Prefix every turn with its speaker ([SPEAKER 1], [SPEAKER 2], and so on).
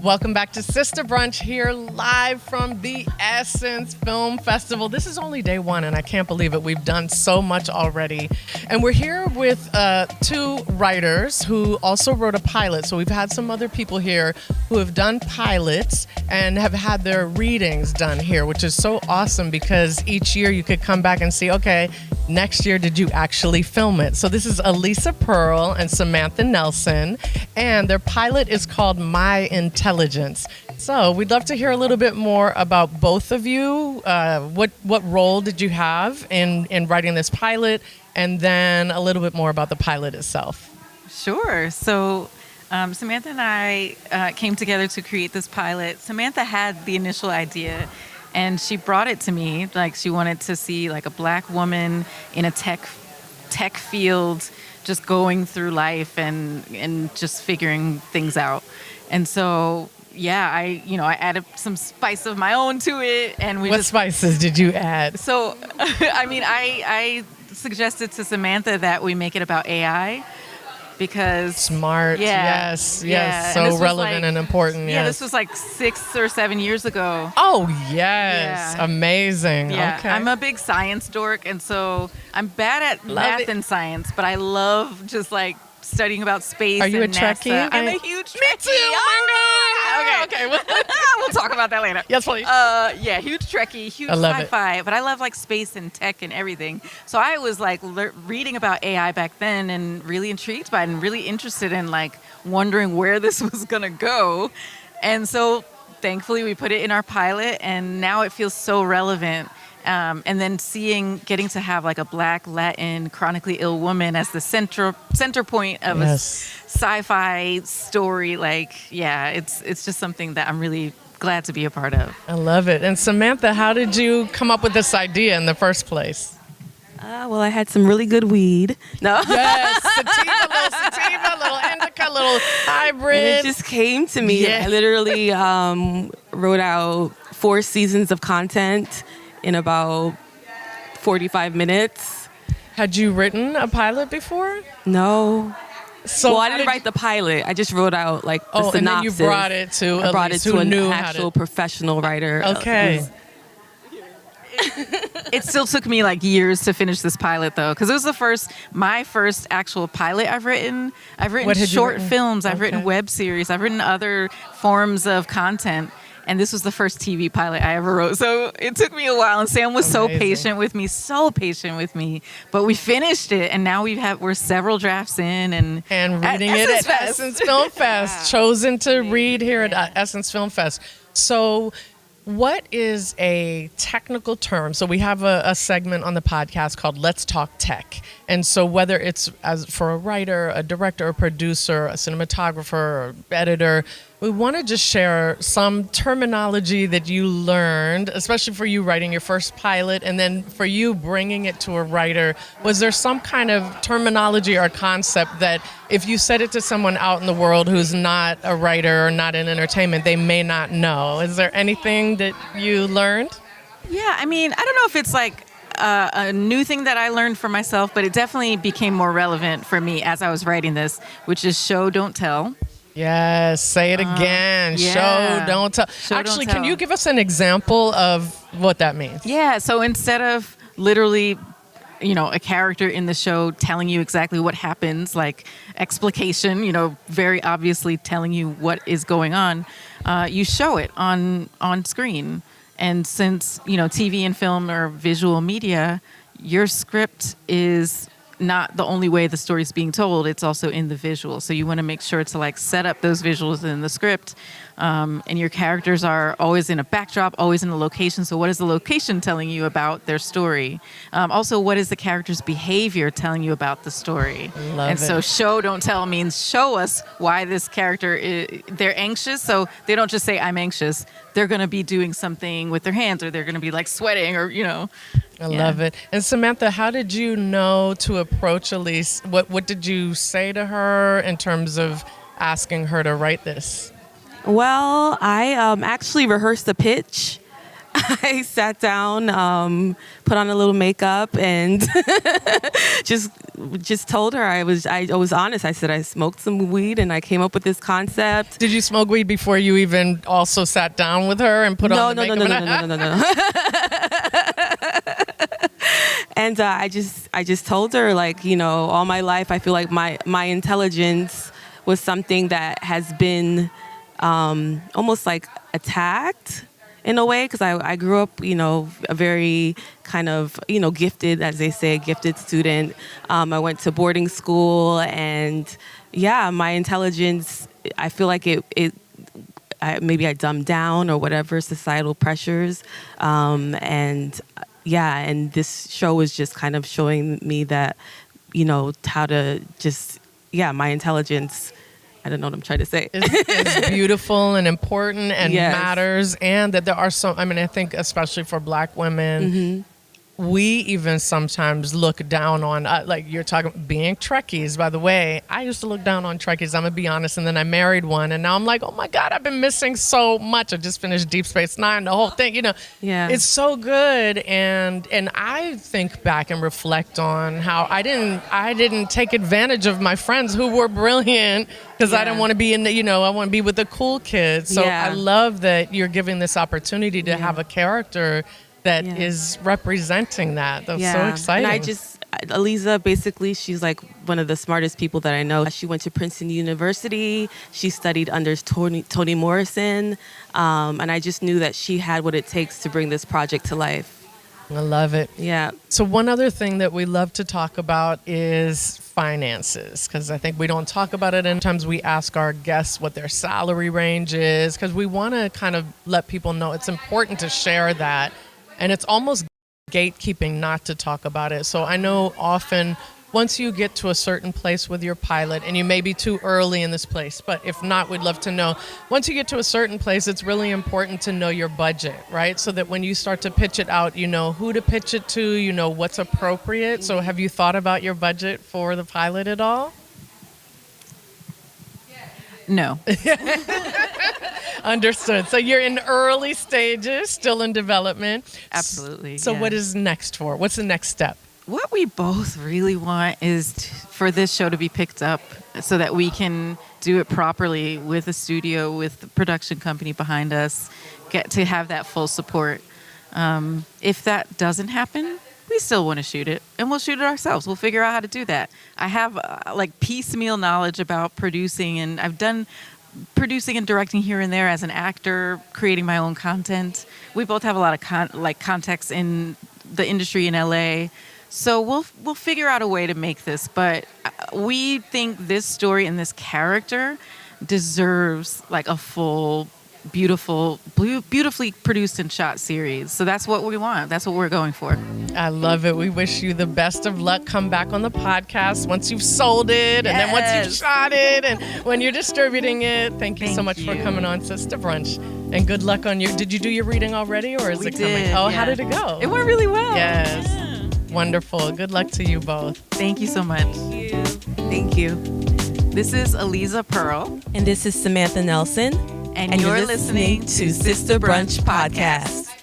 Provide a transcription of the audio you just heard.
[SPEAKER 1] Welcome back to Sista Brunch here live from the Essence Film Festival. This is only day one and I can't believe it. We've done so much already. And we're here with two writers who also wrote a pilot. So we've had some other people here who have done pilots and have had their readings done here, which is so awesome because each year you could come back and see, okay, next year did you actually film it? So this is Aliza Pearl and Samantha Nelson, and their pilot is called My Intelligence. So we'd love to hear a little bit more about both of you. What role did you have in writing this pilot, and then a little bit more about the pilot itself?
[SPEAKER 2] Sure. So Samantha and I came together to create this pilot. Samantha had the initial idea, and she brought it to me. Like, she wanted to see like a Black woman in a tech field, just going through life and just figuring things out. And so, yeah, I added some spice of my own to it. And
[SPEAKER 1] what spices did you add?
[SPEAKER 2] So, I suggested to Samantha that we make it about AI. Because
[SPEAKER 1] smart,
[SPEAKER 2] yeah,
[SPEAKER 1] yes,
[SPEAKER 2] yeah.
[SPEAKER 1] So relevant and important.
[SPEAKER 2] Yeah,
[SPEAKER 1] yes.
[SPEAKER 2] this was like 6 or 7 years ago.
[SPEAKER 1] Oh yes, yeah. Amazing.
[SPEAKER 2] Yeah,
[SPEAKER 1] okay.
[SPEAKER 2] I'm a big science dork, and so I'm bad at math and science, but I love just like studying about space.
[SPEAKER 1] Are you
[SPEAKER 2] and
[SPEAKER 1] a Trekkie?
[SPEAKER 2] I'm a huge Trekkie.
[SPEAKER 1] Me too. Oh
[SPEAKER 2] okay. We'll talk about that later.
[SPEAKER 1] Yes, please.
[SPEAKER 2] Yeah, huge Trekkie, huge Sci-Fi, but I love like space and tech and everything. So I was like reading about AI back then and really intrigued by it and really interested in like wondering where this was gonna go. And so thankfully we put it in our pilot, and now it feels so relevant. And then getting to have like a Black, Latin, chronically ill woman as the center point of a sci-fi story, like, yeah, it's just something that I'm really glad to be a part of.
[SPEAKER 1] I love it. And Samantha, how did you come up with this idea in the first place?
[SPEAKER 3] Well, I had some really good weed. No.
[SPEAKER 1] Yes, sativa, little indica, little hybrid.
[SPEAKER 3] And it just came to me.
[SPEAKER 1] Yeah.
[SPEAKER 3] I literally wrote out 4 seasons of content in about 45 minutes.
[SPEAKER 1] Had you written a pilot before?
[SPEAKER 3] No.
[SPEAKER 1] So
[SPEAKER 3] well, I didn't write the pilot. I just wrote out like the synopsis.
[SPEAKER 1] And then you brought it to
[SPEAKER 3] an actual professional writer.
[SPEAKER 1] Okay.
[SPEAKER 2] It still took me like years to finish this pilot though, because it was my first actual pilot I've written. I've written short films. I've written web series. I've written other forms of content. And this was the first TV pilot I ever wrote. So it took me a while, and Sam was so patient with me. But we finished it, and now we're several drafts in and
[SPEAKER 1] reading it at Essence Film Fest. Chosen to read here at Essence Film Fest. So what is a technical term? So we have a segment on the podcast called Let's Talk Tech. And so whether it's as for a writer, a director, a producer, a cinematographer, or editor, we want to just share some terminology that you learned, especially for you writing your first pilot, and then for you bringing it to a writer. Was there some kind of terminology or concept that if you said it to someone out in the world who's not a writer or not in entertainment, they may not know? Is there anything that you learned?
[SPEAKER 2] Yeah, I mean, I don't know if it's like a new thing that I learned for myself, but it definitely became more relevant for me as I was writing this, which is show, don't tell.
[SPEAKER 1] Yes, say it again.
[SPEAKER 2] Yeah.
[SPEAKER 1] Show, don't tell. Actually, can you give us an example of what that means?
[SPEAKER 2] Yeah, so instead of literally, a character in the show telling you exactly what happens, like explication, very obviously telling you what is going on, you show it on screen. And since, TV and film are visual media, your script is not the only way the story is being told, it's also in the visual. So you want to make sure to like set up those visuals in the script. And your characters are always in a backdrop, always in a location. So what is the location telling you about their story? Also, what is the character's behavior telling you about the story? So show, don't tell means show us why this character they're anxious. So they don't just say, I'm anxious. They're going to be doing something with their hands, or they're going to be like sweating, or,
[SPEAKER 1] I love it. And Samantha, how did you know to approach Elise? What did you say to her in terms of asking her to write this?
[SPEAKER 3] Well, I actually rehearsed the pitch I sat down, put on a little makeup, and just told her I was honest. I said I smoked some weed and I came up with this concept.
[SPEAKER 1] Did you smoke weed before you even also sat down with her and put on the makeup?
[SPEAKER 3] No. And I just told her, like, you know, all my life I feel like my intelligence was something that has been almost like attacked in a way, because I grew up, you know, a very kind of, you know, gifted, as they say, gifted student. I went to boarding school, and yeah, my intelligence, I feel like maybe I dumbed down or whatever, societal pressures. And this show was just kind of showing me that, you know, how to just, my intelligence, I don't know what I'm trying to say.
[SPEAKER 1] It's beautiful and important and
[SPEAKER 3] Yes.
[SPEAKER 1] matters. And that there are I think especially for Black women, we even sometimes look down on, like you're talking, being Trekkies. By the way, I used to look down on Trekkies, I'm going to be honest, and then I married one, and now I'm like, oh my God, I've been missing so much. I just finished Deep Space Nine, the whole thing, you know.
[SPEAKER 3] Yeah.
[SPEAKER 1] It's so good, and I think back and reflect on how I didn't take advantage of my friends who were brilliant, because I didn't want to be I want to be with the cool kids. So I love that you're giving this opportunity to have a character that is representing that. That's so exciting.
[SPEAKER 3] And Aliza, basically, she's like one of the smartest people that I know. She went to Princeton University. She studied under Toni Morrison. And I just knew that she had what it takes to bring this project to life.
[SPEAKER 1] I love it.
[SPEAKER 3] Yeah.
[SPEAKER 1] So one other thing that we love to talk about is finances, because I think we don't talk about it. And sometimes we ask our guests what their salary range is, because we want to kind of let people know it's important to share that. And it's almost gatekeeping not to talk about it. So I know often once you get to a certain place with your pilot, and you may be too early in this place, but if not, we'd love to know. Once you get to a certain place, it's really important to know your budget, right? So that when you start to pitch it out, you know who to pitch it to, you know what's appropriate. So have you thought about your budget for the pilot at all?
[SPEAKER 2] No.
[SPEAKER 1] Understood. So you're in early stages, still in development.
[SPEAKER 2] Absolutely.
[SPEAKER 1] So what is next for? What's the next step?
[SPEAKER 2] What we both really want is for this show to be picked up so that we can do it properly with a studio, with the production company behind us, get to have that full support. If that doesn't happen, we still want to shoot it, and we'll shoot it ourselves. We'll figure out how to do that. I have like piecemeal knowledge about producing, and I've done producing and directing here and there as an actor, creating my own content. We both have a lot of contacts in the industry in LA. So we'll figure out a way to make this, but we think this story and this character deserves like a full, beautifully produced and shot series. So that's what we want. That's what we're going for.
[SPEAKER 1] I love it. We wish you the best of luck. Come back on the podcast once you've sold it, and then once you've shot it, and when you're distributing it. Thank you so much for coming on Sista Brunch, and good luck on your. Did you do your reading already, or is it coming? Oh, how did it go?
[SPEAKER 2] It went really well.
[SPEAKER 1] Yes. Yeah. Wonderful. Good luck to you both.
[SPEAKER 2] Thank you so much.
[SPEAKER 3] Thank you.
[SPEAKER 2] This is Aliza Pearl.
[SPEAKER 3] And this is Samantha Nelson.
[SPEAKER 2] And you're listening to Sista Brunch Podcast.